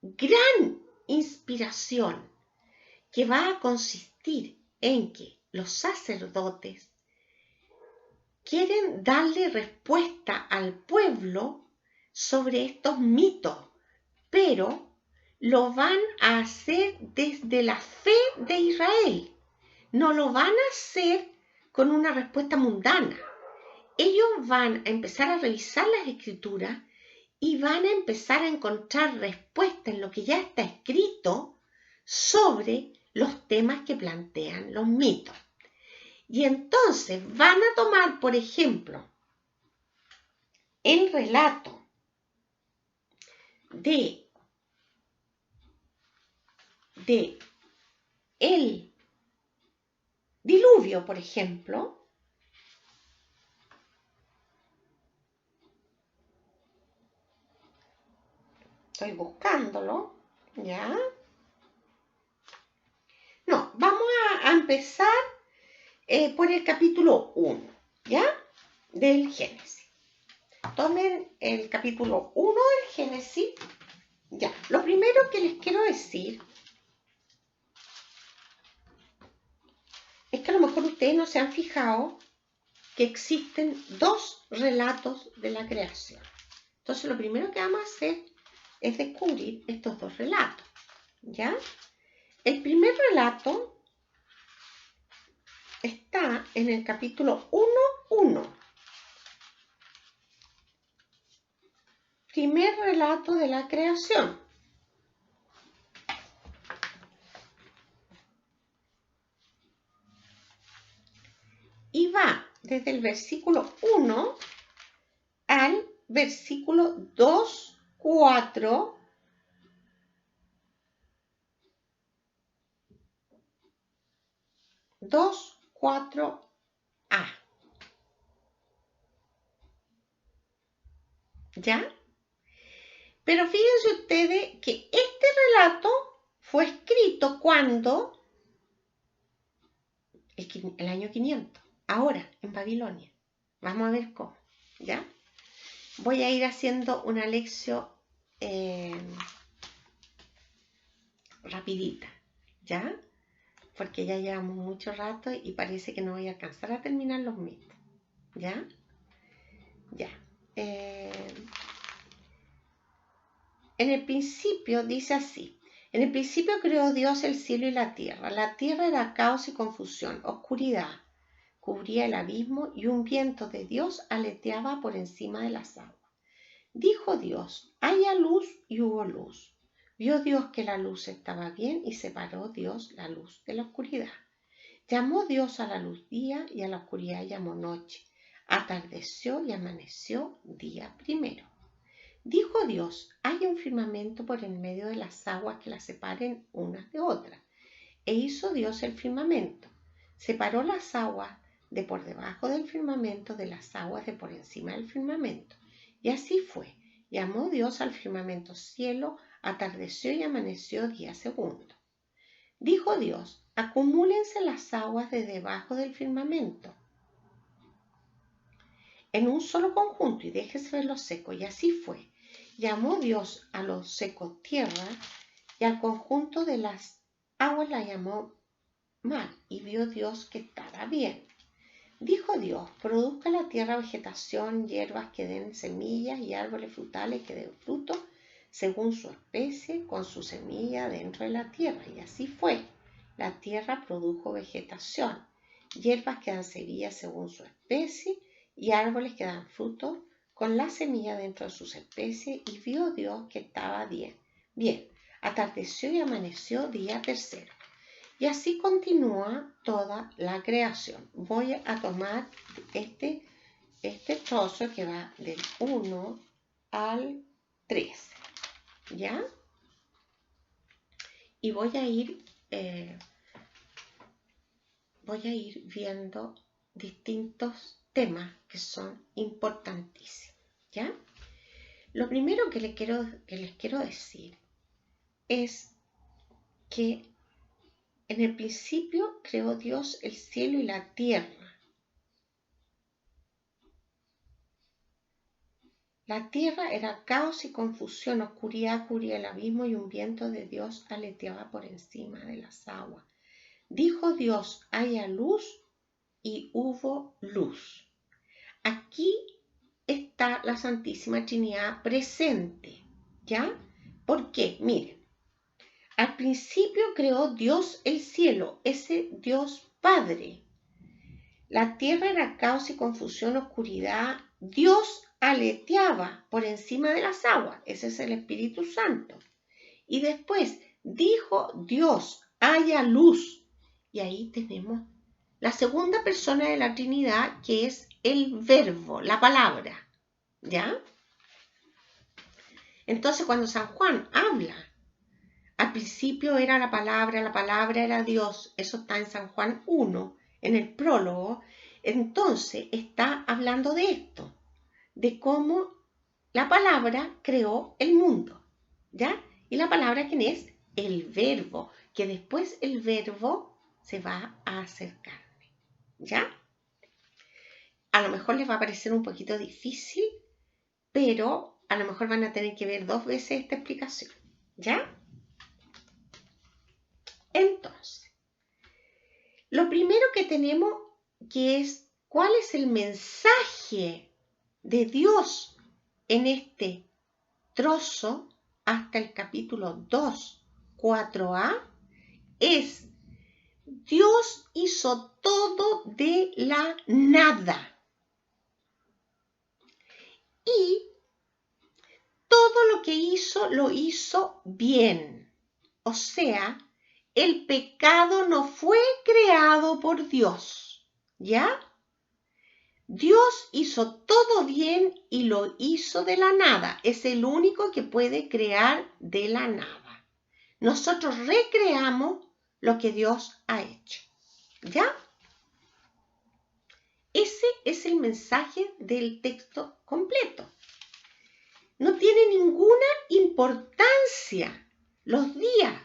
gran inspiración que va a consistir en que los sacerdotes quieren darle respuesta al pueblo sobre estos mitos, pero lo van a hacer desde la fe de Israel. No lo van a hacer con una respuesta mundana. Ellos van a empezar a revisar las escrituras y van a empezar a encontrar respuesta en lo que ya está escrito sobre los temas que plantean los mitos. Y entonces van a tomar, por ejemplo, el relato de el diluvio, por ejemplo, estoy buscándolo, ¿ya? No, vamos a empezar por el capítulo 1, ¿ya? del Génesis. Tomen el capítulo 1 del Génesis. Ya, lo primero que les quiero decir es que a lo mejor ustedes no se han fijado que existen dos relatos de la creación. Entonces lo primero que vamos a hacer es descubrir estos dos relatos, ¿ya? El primer relato está en el capítulo 1:1. Primer relato de la creación. Y va desde el versículo 1 al versículo 2:4. A. ¿Ya? Pero fíjense ustedes que este relato fue escrito cuando el año 500, ahora en Babilonia. Vamos a ver cómo, ¿ya? Voy a ir haciendo una lección rapidita, ¿ya? Porque ya llevamos mucho rato y parece que no voy a alcanzar a terminar los mitos, ¿ya? Ya. En el principio dice así: en el principio creó Dios el cielo y la tierra. La tierra era caos y confusión, oscuridad cubría el abismo y un viento de Dios aleteaba por encima de las aguas. Dijo Dios: haya luz, y hubo luz. Vio Dios que la luz estaba bien y separó Dios la luz de la oscuridad. Llamó Dios a la luz día y a la oscuridad llamó noche. Atardeció y amaneció día primero. Dijo Dios: haya un firmamento por en medio de las aguas que las separen unas de otras. E hizo Dios el firmamento. Separó las aguas de por debajo del firmamento de las aguas de por encima del firmamento. Y así fue. Llamó Dios al firmamento cielo, atardeció y amaneció día segundo. Dijo Dios: acumúlense las aguas de debajo del firmamento en un solo conjunto y déjese ver lo seco. Y así fue. Llamó Dios a lo seco tierra y al conjunto de las aguas la llamó mar. Y vio Dios que estaba bien. Dijo Dios: produzca la tierra vegetación, hierbas que den semillas y árboles frutales que den fruto según su especie, con su semilla dentro de la tierra. Y así fue. La tierra produjo vegetación, hierbas que dan semillas según su especie y árboles que dan fruto con la semilla dentro de sus especies. Y vio Dios que estaba bien. Bien, atardeció y amaneció día tercero. Y así continúa toda la creación. Voy a tomar este trozo que va del 1 al 13, ¿ya? Y voy a ir viendo distintos temas que son importantísimos, ¿ya? Lo primero que les quiero decir es que en el principio creó Dios el cielo y la tierra. La tierra era caos y confusión, oscuridad cubría el abismo y un viento de Dios aleteaba por encima de las aguas. Dijo Dios: haya luz, y hubo luz. Aquí está la Santísima Trinidad presente, ¿ya? ¿Por qué? Miren, al principio creó Dios el cielo, ese Dios Padre. La tierra era caos y confusión, oscuridad. Dios aleteaba por encima de las aguas. Ese es el Espíritu Santo. Y después dijo Dios: haya luz. Y ahí tenemos la segunda persona de la Trinidad, que es el verbo, la palabra, ¿ya? Entonces, cuando San Juan habla, al principio era la palabra era Dios. Eso está en San Juan 1, en el prólogo. Entonces, está hablando de esto, de cómo la palabra creó el mundo, ¿ya? Y la palabra, ¿quién es? El verbo, que después el verbo se va a hacer carne, ¿ya? a lo mejor les va a parecer un poquito difícil, pero a lo mejor van a tener que ver 2 veces esta explicación, ¿ya? Entonces, lo primero que tenemos que es, ¿cuál es el mensaje de Dios en este trozo hasta el capítulo 2, 4a? Es, Dios hizo todo de la nada. Y todo lo que hizo, lo hizo bien. O sea, el pecado no fue creado por Dios, ¿ya? Dios hizo todo bien y lo hizo de la nada. Es el único que puede crear de la nada. Nosotros recreamos lo que Dios ha hecho, ¿ya? Ese es el mensaje del texto completo. No tiene ninguna importancia los días.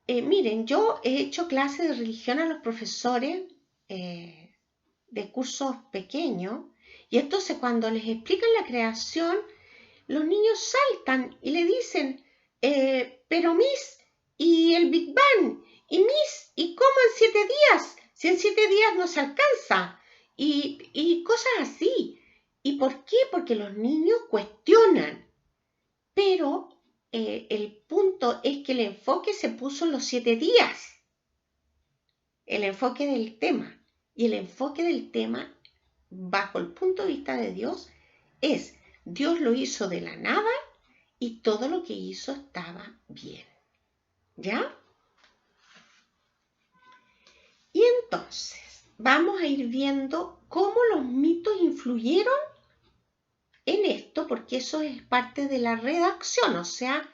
Miren, yo he hecho clases de religión a los profesores de cursos pequeños y entonces cuando les explican la creación, los niños saltan y le dicen, pero Miss, ¿y el Big Bang? ¿Y Miss, y cómo en 7 días? Si en 7 días no se alcanza. Y cosas así. ¿Y por qué? Porque los niños cuestionan. Pero el punto es que el enfoque se puso en los 7 días. El enfoque del tema. Y el enfoque del tema, bajo el punto de vista de Dios, es Dios lo hizo de la nada y todo lo que hizo estaba bien. ¿Ya? Y entonces vamos a ir viendo cómo los mitos influyeron en esto, porque eso es parte de la redacción, o sea,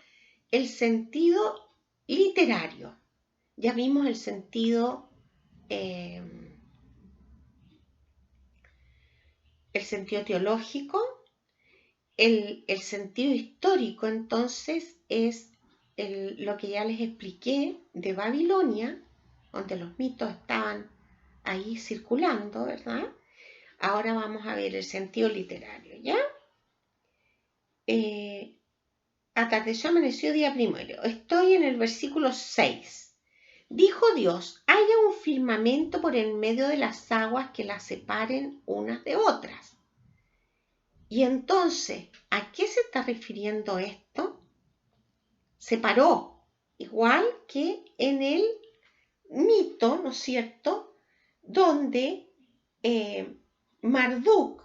el sentido literario. Ya vimos el sentido teológico, el sentido histórico, entonces, es lo que ya les expliqué de Babilonia, donde los mitos estaban ahí circulando, ¿verdad? Ahora vamos a ver el sentido literario, ¿ya? Atardeció, amaneció, día primero. Estoy en el versículo 6. Dijo Dios, haya un firmamento por en medio de las aguas que las separen unas de otras. Y entonces, ¿a qué se está refiriendo esto? Separó, igual que en el mito, ¿no es cierto?, donde Marduk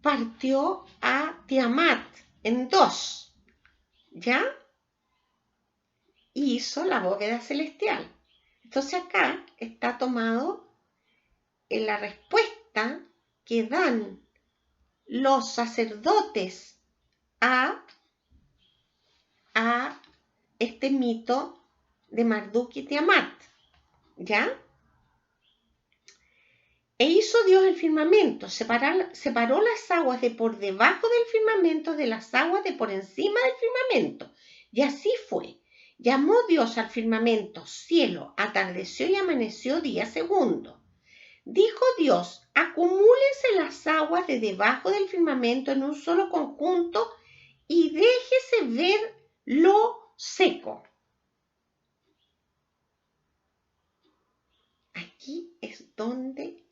partió a Tiamat en 2, ¿ya? Y hizo la bóveda celestial. Entonces acá está tomado en la respuesta que dan los sacerdotes a este mito de Marduk y Tiamat, ¿ya? E hizo Dios el firmamento, separó las aguas de por debajo del firmamento de las aguas de por encima del firmamento. Y así fue. Llamó Dios al firmamento cielo, atardeció y amaneció día segundo. Dijo Dios, acumúlense las aguas de debajo del firmamento en un solo conjunto y déjese ver lo seco. Aquí es donde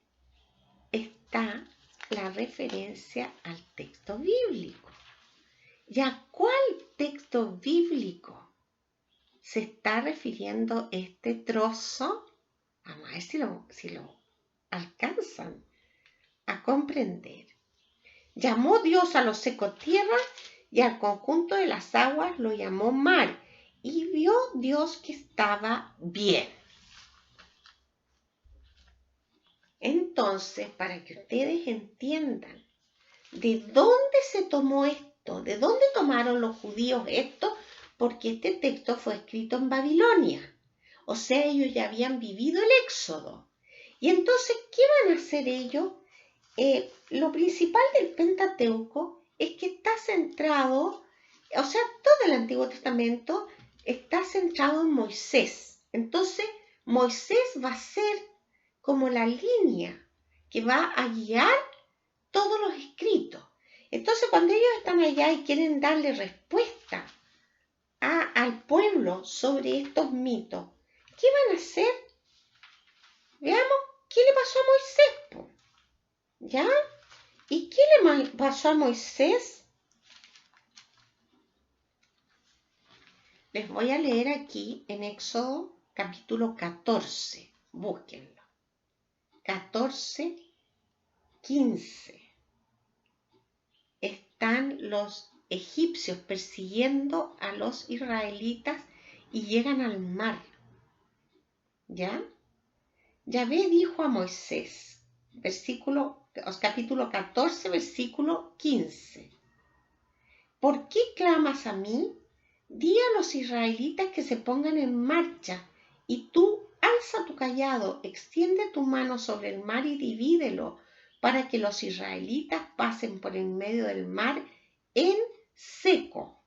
está la referencia al texto bíblico. ¿Y a cuál texto bíblico se está refiriendo este trozo? Vamos a ver si lo alcanzan a comprender. Llamó Dios a lo seco tierra y al conjunto de las aguas lo llamó mar. Y vio Dios que estaba bien. Entonces, para que ustedes entiendan de dónde se tomó esto, de dónde tomaron los judíos esto, porque este texto fue escrito en Babilonia. O sea, ellos ya habían vivido el Éxodo. Y entonces, ¿qué van a hacer ellos? Lo principal del Pentateuco es que está centrado, o sea, todo el Antiguo Testamento está centrado en Moisés. Entonces, Moisés va a ser como la línea que va a guiar todos los escritos. Entonces, cuando ellos están allá y quieren darle respuesta al pueblo sobre estos mitos, ¿qué van a hacer? Veamos qué le pasó a Moisés, ¿ya? ¿Y qué le pasó a Moisés? Les voy a leer aquí en Éxodo capítulo 14, búsquenlo. 14, 15. Están los egipcios persiguiendo a los israelitas y llegan al mar. ¿Ya? Yahvé dijo a Moisés, capítulo 14, versículo 15. ¿Por qué clamas a mí? Di a los israelitas que se pongan en marcha, y tú alza tu cayado, extiende tu mano sobre el mar y divídelo, para que los israelitas pasen por en medio del mar en seco.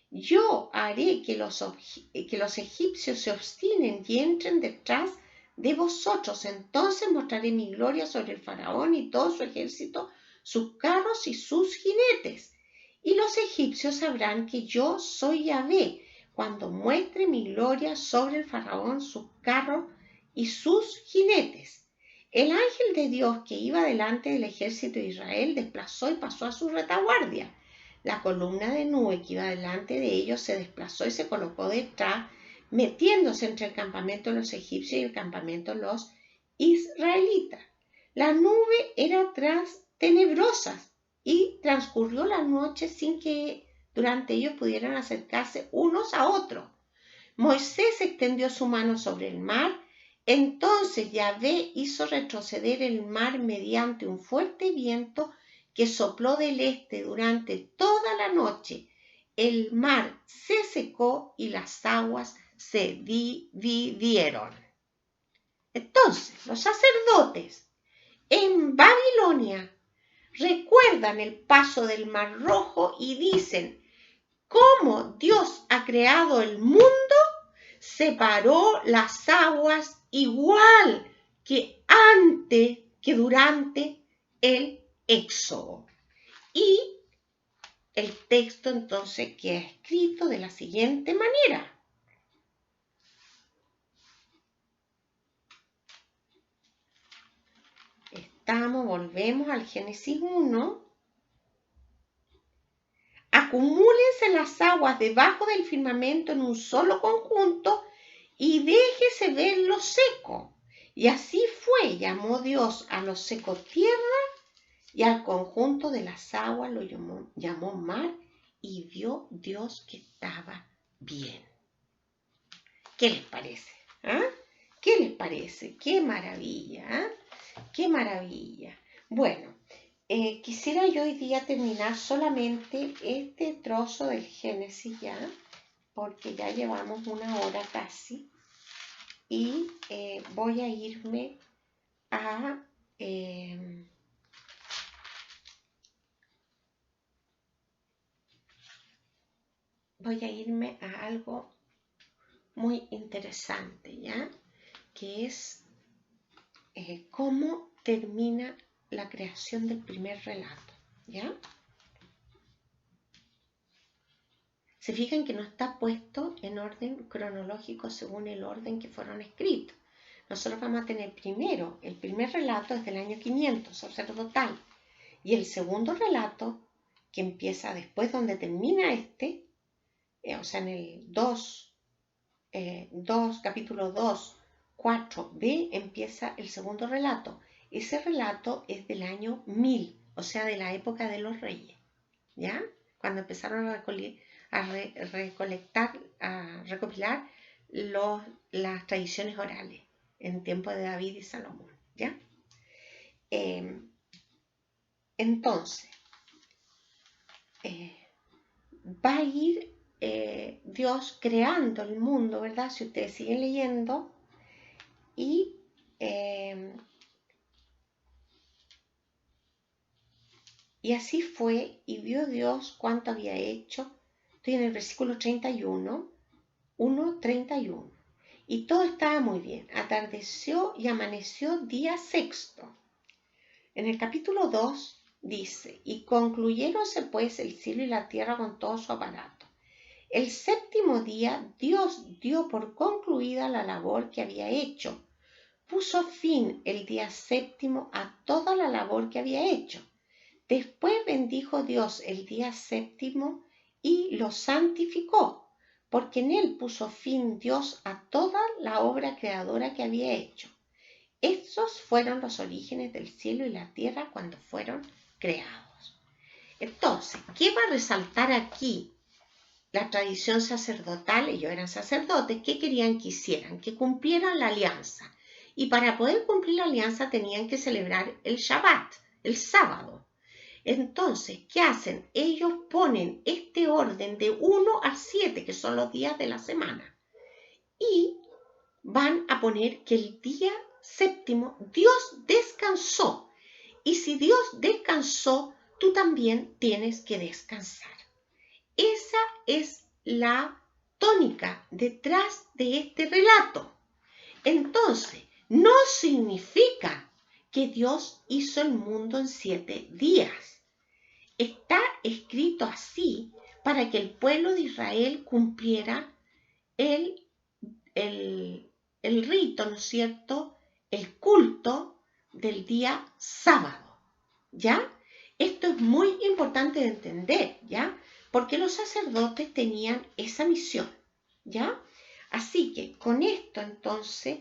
Yo haré que los egipcios se obstinen y entren detrás de vosotros. Entonces mostraré mi gloria sobre el faraón y todo su ejército, sus carros y sus jinetes. Y los egipcios sabrán que yo soy Yahvé, cuando muestre mi gloria sobre el faraón, sus carros y sus jinetes. El ángel de Dios que iba delante del ejército de Israel desplazó y pasó a su retaguardia. La columna de nube que iba delante de ellos se desplazó y se colocó detrás, metiéndose entre el campamento de los egipcios y el campamento de los israelitas. La nube era tenebrosa y transcurrió la noche sin que durante ellos pudieran acercarse unos a otros. Moisés extendió su mano sobre el mar. Entonces Yahvé hizo retroceder el mar mediante un fuerte viento que sopló del este durante toda la noche. El mar se secó y las aguas se dividieron. Entonces, los sacerdotes en Babilonia recuerdan el paso del Mar Rojo y dicen: ¿cómo Dios ha creado el mundo? Separó las aguas igual que durante el Éxodo. Y el texto entonces queda escrito de la siguiente manera. Volvemos al Génesis 1. Acumúlense las aguas debajo del firmamento en un solo conjunto y déjese ver lo seco. Y así fue, llamó Dios a lo seco tierra y al conjunto de las aguas lo llamó mar, y vio Dios que estaba bien. ¿Qué les parece? ¿Ah? ¿Qué les parece? ¡Qué maravilla! ¿Ah? ¡Qué maravilla! Bueno, quisiera yo hoy día terminar solamente este trozo del Génesis ya, porque ya llevamos 1 hora casi, y voy a irme a algo muy interesante, ¿ya? Que es cómo termina la creación del primer relato, ¿ya? Se fijan que no está puesto en orden cronológico según el orden que fueron escritos. Nosotros vamos a tener primero, el primer relato es del año 500, sacerdotal, y el segundo relato, que empieza después donde termina o sea, en el 2, capítulo 2, 4b, empieza el segundo relato. Ese relato es del año 1000, o sea, de la época de los reyes, ¿ya? Cuando empezaron a recopilar las tradiciones orales en tiempo de David y Salomón, ¿ya? Entonces, va a ir Dios creando el mundo, ¿verdad? Si ustedes siguen leyendo, y así fue, y vio Dios cuánto había hecho. Estoy en el versículo 31, 1:31. Y todo estaba muy bien. Atardeció y amaneció día sexto. En el capítulo 2 dice, y concluyéronse pues el cielo y la tierra con todo su aparato. El séptimo día Dios dio por concluida la labor que había hecho. Puso fin el día séptimo a toda la labor que había hecho. Después bendijo Dios el día séptimo y lo santificó, porque en él puso fin Dios a toda la obra creadora que había hecho. Estos fueron los orígenes del cielo y la tierra cuando fueron creados. Entonces, ¿qué va a resaltar aquí? La tradición sacerdotal, ellos eran sacerdotes, ¿qué querían que hicieran? Que cumplieran la alianza. Y para poder cumplir la alianza tenían que celebrar el Shabbat, el sábado. Entonces, ¿qué hacen? Ellos ponen este orden de 1 a 7, que son los días de la semana. Y van a poner que el día séptimo Dios descansó. Y si Dios descansó, tú también tienes que descansar. Esa es la tónica detrás de este relato. Entonces, no significa que Dios hizo el mundo en 7 días. Está escrito así para que el pueblo de Israel cumpliera el rito, ¿no es cierto?, el culto del día sábado, ¿ya? Esto es muy importante de entender, ¿ya? Porque los sacerdotes tenían esa misión, ¿ya? Así que con esto entonces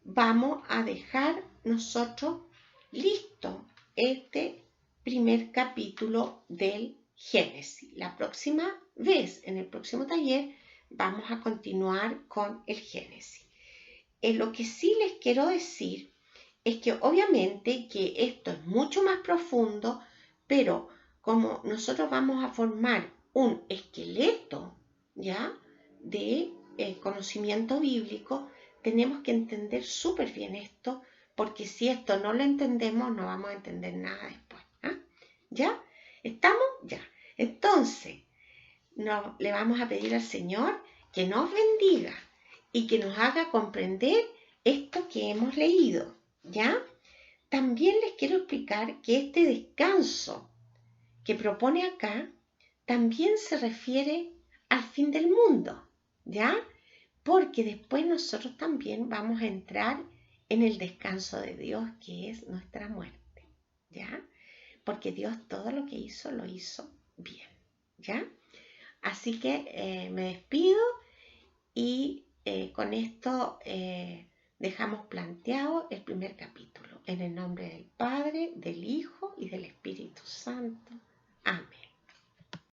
vamos a dejar nosotros listo este primer capítulo del Génesis. La próxima vez, en el próximo taller, vamos a continuar con el Génesis. Lo que sí les quiero decir es que obviamente que esto es mucho más profundo, pero como nosotros vamos a formar un esqueleto, ¿ya?, de conocimiento bíblico, tenemos que entender súper bien esto, porque si esto no lo entendemos, no vamos a entender nada después. ¿Ya? ¿Estamos? Ya. Entonces, le vamos a pedir al Señor que nos bendiga y que nos haga comprender esto que hemos leído, ¿ya? También les quiero explicar que este descanso que propone acá también se refiere al fin del mundo, ¿ya? Porque después nosotros también vamos a entrar en el descanso de Dios, que es nuestra muerte, ¿ya? Porque Dios todo lo que hizo, lo hizo bien, ¿ya? Así que me despido y con esto dejamos planteado el primer capítulo. En el nombre del Padre, del Hijo y del Espíritu Santo.